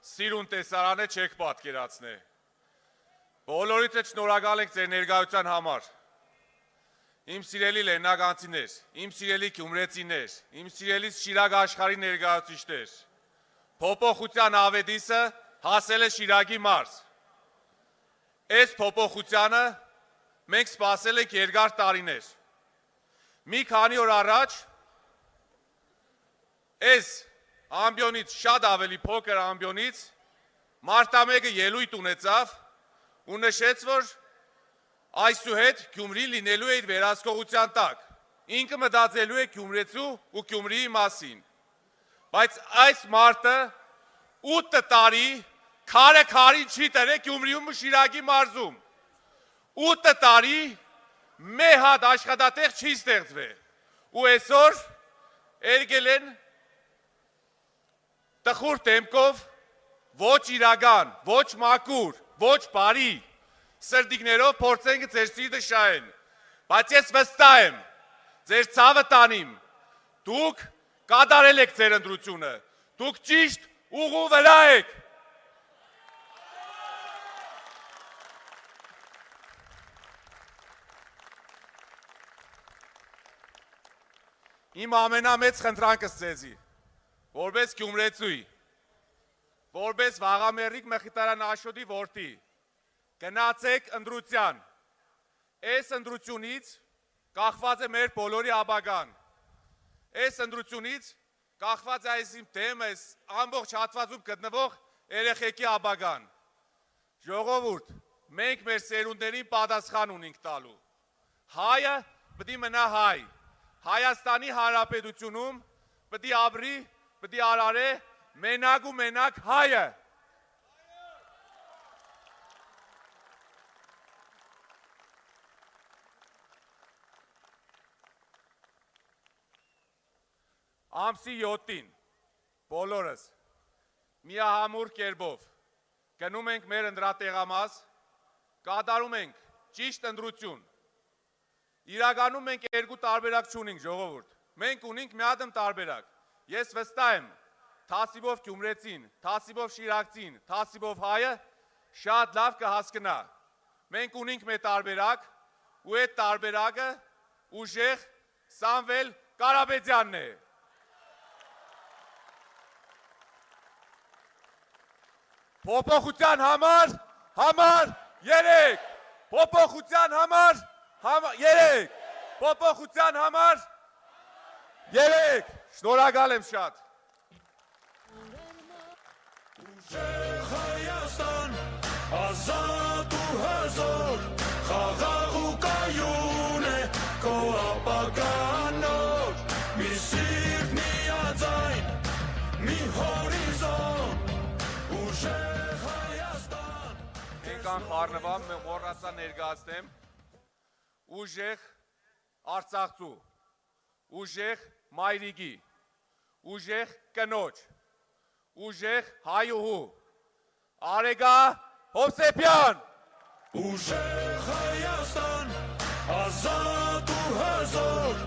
սիրուն տեսարանը չեք պատկերացնե։ Բոլորիդ շնորհակալ ենք ձեր ներկայության համար։ Իմ սիրելի լեննագանցիներ, իմ սիրելի գյումրեցիներ, իմ սիրելի Շիրակ աշխարհի ներկայացուցիչներ, փոփոխության ավետիսը հասել է Շիրակի մարզ։ Այս փոփոխությանը մենք սպասել ենք երկար տարիներ։ Մի քանի օր առաջ այս ամբիոնից շատ ավելի փոքր ամբիոնից մարտամեգը ելույթ ունեցավ ու նշեց, որ այսուհետ Գյումրին լինելու է իր վերահսկողության տակ։ Ինքը մտածելու է Գյումրեցու ու Գյումրիի մասին։ Բայց այս մարտը 8 տարի քարին չի տրել Գյումրիում ու Շիրակի մարզում։ 8 տարի մի հատ աշխատատեղ չի ստեղծվել։ Ու այսօր եկել են տխուր դեմքով, ոչ իրական, ոչ մաքուր, ոչ բարի սրտիկներով փորձենք ձեր սիրտը շահեն, բայց ես վստահ եմ, ձեր ցավը տանիմ, դուք կատարել եք ձեր ընտրությունը, դուք ճիշտ ուղու վրա եք։ Իմ ամենամեծ խնդրանքս ձեզի, որպես գյումրեցուի, որպես Վաղամերիկ Մխիթարյան Աշոտի որդի, գնացեք ընտրության, այս ընտրությունից կախված է մեր բոլորի ապագան, այս ընտրությունից կախված է այս իմ թեմը, այս ամբողջ հատվածում գտնվող երեխեքի ապագան։ Ժողովուրդ, մենք մեր սերունդներին պատասխան ունենք տալու։ Հայը պետք է մնա հայ, Հայաստանի Հանրապետությունում պետք է ապրի, պետք է արարե մենակ ու մենակ հայը։ Ամսի 7-ին բոլորս միահամուռ կերպով գնում ենք մեր ընտրատեղամաս, կատարում ենք ճիշտ ընտրություն։ Իրականում մենք երկու տարբերակ չունենք, ժողովուրդ։ Մենք ունենք մի հատ տարբերակ։ Ես վստահ եմ, թասիբով գյումրեցին, թասիբով շիրակցին, թասիբով հայը շատ լավ կհասկնա։ Մենք ունենք մեր տարբերակ, ու այդ տարբերակը ուժեղ Սամվել Կարապետյանն է։ Փոփոխության համար 3, փոփոխության համար 3, փոփոխության համար 3, շնորհակալ եմ շատ։ Ուժեղ Հայաստան, ազատ ու հզոր, խաղաղ ու կայուն է քո ապագան նոր, մի սիրտ միաձայն, մի հորիզոն, ուժեղ Եկան խառնվամ, մոռացա ներկայացնեմ, ուժեղ Արցախցու, ուժեղ մայրիկի, ուժեղ կնոջ, ուժեղ հայուհու, Արեգա Հովսեփյան։ Ուժեղ Հայաստան, ազատ ու հզոր,